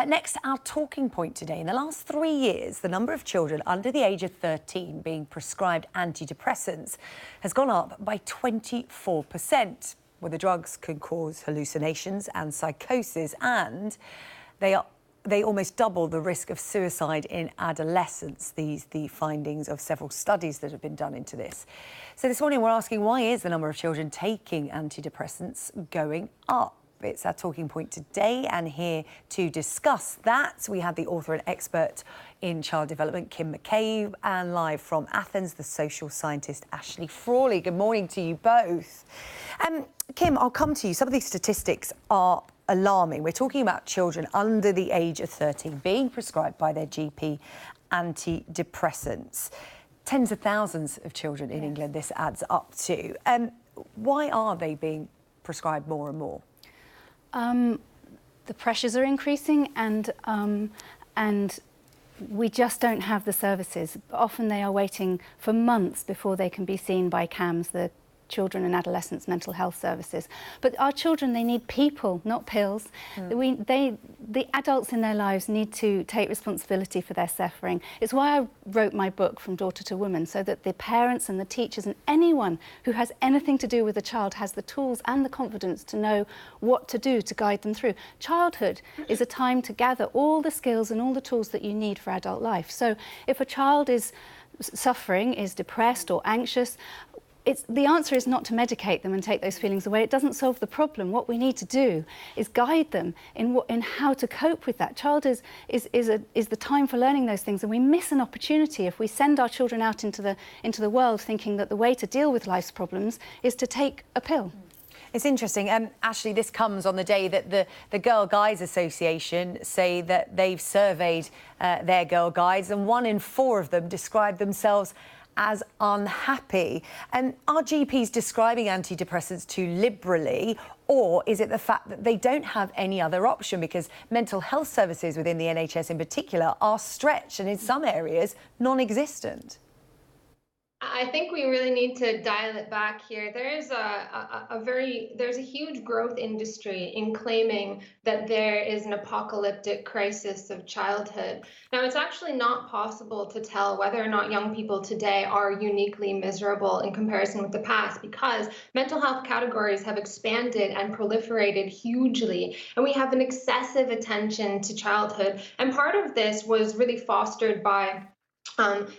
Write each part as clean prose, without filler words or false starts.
Next, our talking point today. In the last 3 years, the number of children under the age of 13 being prescribed antidepressants has gone up by 24%. Well, the drugs can cause hallucinations and psychosis, and they almost double the risk of suicide in adolescents. These the findings of several studies that have been done into this. So this morning we're asking, why is the number of children taking antidepressants going up? It's our talking point today, and here to discuss that we have the author and expert in child development, Kim McCabe, and live from Athens, the social scientist Ashley Frawley. Good morning to you both. Kim, I'll come to you. Some of these statistics are alarming. We're talking about children under the age of 13 being prescribed by their GP antidepressants. Tens of thousands of children in England this adds up to. Why are they being prescribed more and more? The pressures are increasing, and we just don't have the services. Often they are waiting for months before they can be seen by CAMS, the Children and Adolescents Mental Health Services. But our children, they need people, not pills. The adults in their lives need to take responsibility for their suffering. It's why I wrote my book, From Daughter to Woman, so that the parents and the teachers and anyone who has anything to do with a child has the tools and the confidence to know what to do to guide them through. Childhood is a time to gather all the skills and all the tools that you need for adult life. So if a child is suffering, is depressed or anxious, the answer is not to medicate them and take those feelings away. It doesn't solve the problem. What we need to do is guide them in how to cope with that. Child is the time for learning those things, and we miss an opportunity if we send our children out into the world thinking that the way to deal with life's problems is to take a pill. It's interesting. Ashley, this comes on the day that the Girl Guides Association say that they've surveyed their girl guides, and 1 in 4 of them describe themselves as unhappy. And are GPs describing antidepressants too liberally, or is it the fact that they don't have any other option because mental health services within the NHS in particular are stretched and in some areas non-existent? I think we really need to dial it back here. There's a huge growth industry in claiming that there is an apocalyptic crisis of childhood. Now, it's actually not possible to tell whether or not young people today are uniquely miserable in comparison with the past, because mental health categories have expanded and proliferated hugely, and we have an excessive attention to childhood. And part of this was really fostered by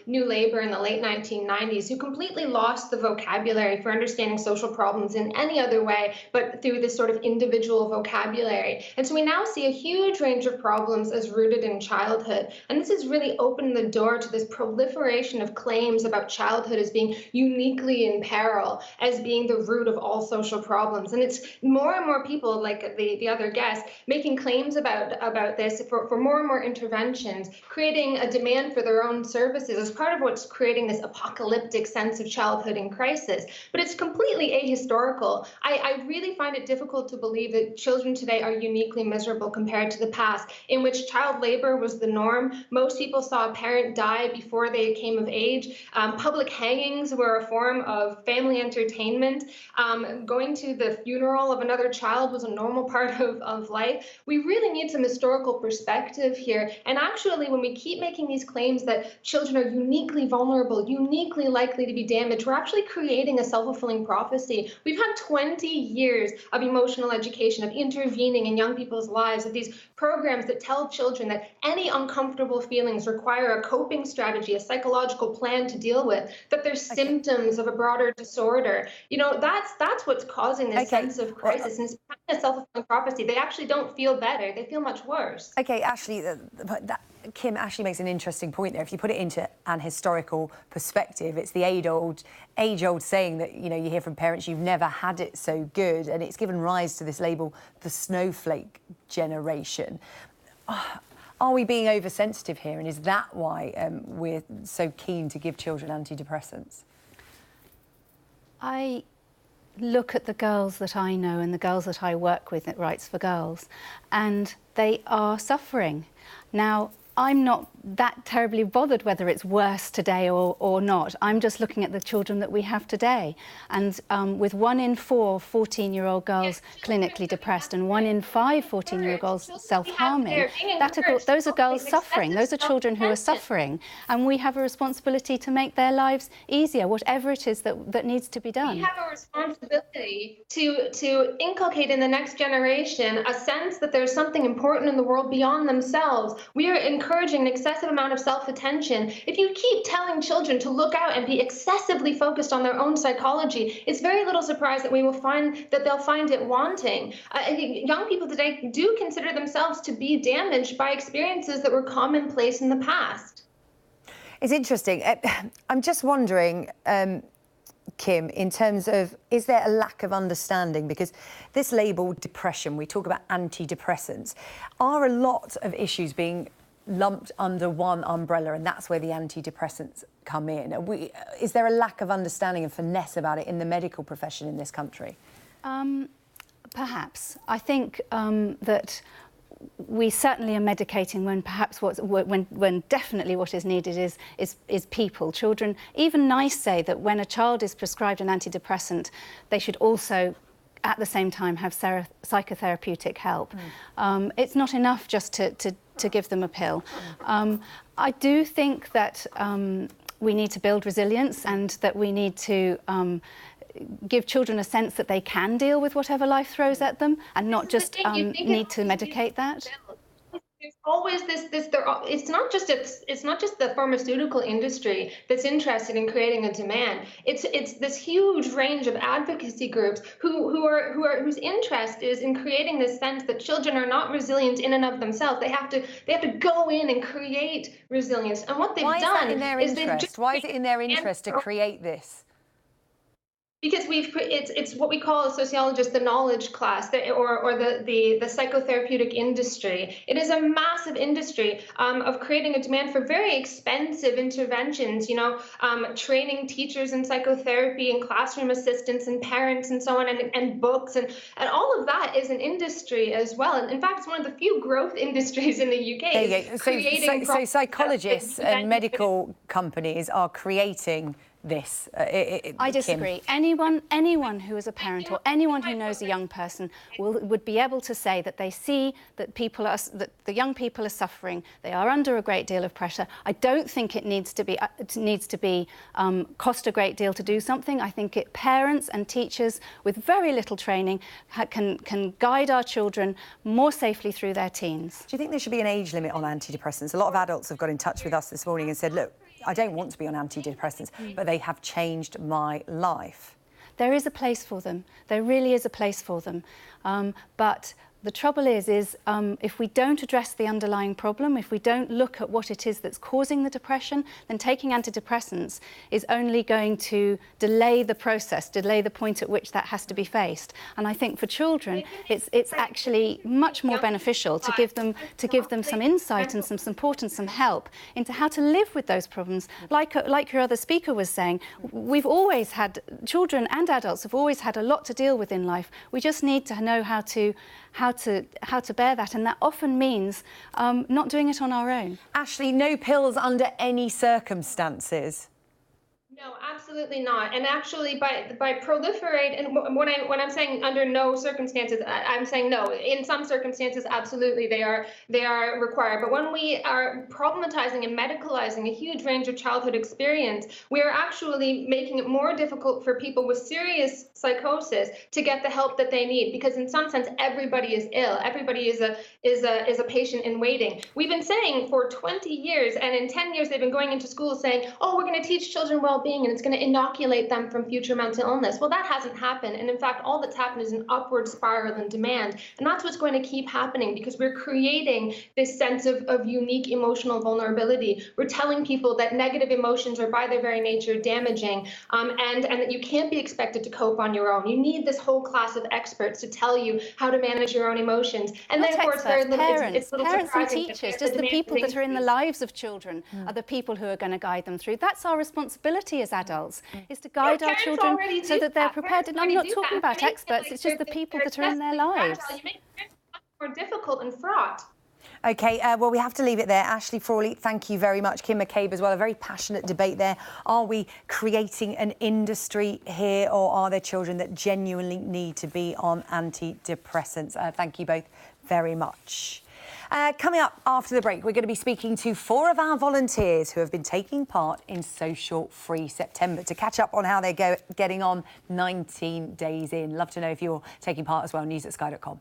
New Labour in the late 1990s, who completely lost the vocabulary for understanding social problems in any other way but through this sort of individual vocabulary. And so we now see a huge range of problems as rooted in childhood. And this has really opened the door to this proliferation of claims about childhood as being uniquely in peril, as being the root of all social problems. And it's more and more people, like the other guests, making claims about this for more and more interventions, creating a demand for their own services as part of what's creating this apocalyptic sense of childhood in crisis. But it's completely ahistorical. I really find it difficult to believe that children today are uniquely miserable compared to the past, in which child labor was the norm. Most people saw a parent die before they came of age. Public hangings were a form of family entertainment. Going to the funeral of another child was a normal part of life. We really need some historical perspective here. And actually, when we keep making these claims that children are uniquely vulnerable, uniquely likely to be damaged, we're actually creating a self-fulfilling prophecy. We've had 20 years of emotional education, of intervening in young people's lives, of these programs that tell children that any uncomfortable feelings require a coping strategy, a psychological plan to deal with, that they're symptoms of a broader disorder. You know, that's what's causing this sense of crisis, and it's a self-fulfilling prophecy. They actually don't feel better, they feel much worse. Okay, Ashley, Kim, Ashley makes an interesting point there. If you put it into an historical perspective, it's the age-old saying that, you know, you hear from parents, you've never had it so good, and it's given rise to this label, the snowflake generation. Are we being oversensitive here, and is that why we're so keen to give children antidepressants? I look at the girls that I know and the girls that I work with at Rights for Girls, and they are suffering. Now, I'm not that terribly bothered whether it's worse today or not. I'm just looking at the children that we have today. And with 1 in 4 14-year-old girls clinically depressed and 1 in 5 14-year-old girls self-harming, those are girls suffering. Those are children who are suffering. And we have a responsibility to make their lives easier, whatever it is that needs to be done. We have a responsibility to inculcate in the next generation a sense that there's something important in the world beyond themselves. We are encouraging an excessive amount of self-attention. If you keep telling children to look out and be excessively focused on their own psychology, it's very little surprise that we will find that they'll find it wanting. Young people today do consider themselves to be damaged by experiences that were commonplace in the past. It's interesting. I'm just wondering, Kim, in terms of, is there a lack of understanding? Because this label depression, we talk about antidepressants, are a lot of issues being lumped under one umbrella, and that's where the antidepressants come in. Is there a lack of understanding and finesse about it in the medical profession in this country? Perhaps. I think that we certainly are medicating when perhaps when definitely what is needed is people, children. Even NICE say that when a child is prescribed an antidepressant, they should also at the same time have psychotherapeutic help. It's not enough just to give them a pill. I do think that we need to build resilience and that we need to give children a sense that they can deal with whatever life throws at them and not just need to medicate that. There's always it's not just the pharmaceutical industry that's interested in creating a demand. It's this huge range of advocacy groups whose interest is in creating this sense that children are not resilient in and of themselves. They have to go in and create resilience. And what they've done is why is it in their interest to create this? Because it's what we call as sociologists the knowledge class, or the psychotherapeutic industry. It is a massive industry of creating a demand for very expensive interventions. Training teachers in psychotherapy and classroom assistants and parents and so on, and books and all of that is an industry as well. And in fact, it's one of the few growth industries in the UK. So psychologists and medical companies are creating this. I disagree. Kim. Anyone who is a parent or anyone who knows a young person would be able to say that they see that the young people are suffering. They are under a great deal of pressure. I don't think it needs to be cost a great deal to do something. I think parents and teachers with very little training can guide our children more safely through their teens. Do you think there should be an age limit on antidepressants? A lot of adults have got in touch with us this morning and said, look, I don't want to be on antidepressants, but they have changed my life. There is a place for them. There really is a place for them. But the trouble is if we don't address the underlying problem, if we don't look at what it is that's causing the depression, then taking antidepressants is only going to delay the process, delay the point at which that has to be faced. And I think for children, it's actually much more beneficial to give them some insight and some support and some help into how to live with those problems. Like your other speaker was saying, we've always had, children and adults have always had a lot to deal with in life. We just need to know how to bear that, and that often means not doing it on our own. Ashley, no pills under any circumstances. No, absolutely not. And actually, by proliferate, and when I'm saying under no circumstances, I'm saying no. In some circumstances, absolutely, they are required. But when we are problematizing and medicalizing a huge range of childhood experience, we are actually making it more difficult for people with serious psychosis to get the help that they need. Because in some sense, everybody is ill. Everybody is a patient in waiting. We've been saying for 20 years, and in 10 years, they've been going into schools saying, "Oh, we're going to teach children well-being, and it's going to inoculate them from future mental illness." Well, that hasn't happened. And in fact, all that's happened is an upward spiral in demand. And that's what's going to keep happening because we're creating this sense of unique emotional vulnerability. We're telling people that negative emotions are by their very nature damaging, and that you can't be expected to cope on your own. You need this whole class of experts to tell you how to manage your own emotions. And then, of course, parents and teachers, just the people that are in the lives of children are the people who are going to guide them through. That's our responsibility as adults, is to guide our children so that they're prepared. And I'm not talking about experts, it's just the people that are in their lives. You make it much more difficult and fraught. OK, well, we have to leave it there. Ashley, Frawley, thank you very much. Kim McCabe as well, a very passionate debate there. Are we creating an industry here, or are there children that genuinely need to be on antidepressants? Thank you both very much. Coming up after the break, we're going to be speaking to 4 of our volunteers who have been taking part in Social Free September to catch up on how they're getting on 19 days in. Love to know if you're taking part as well. News@sky.com.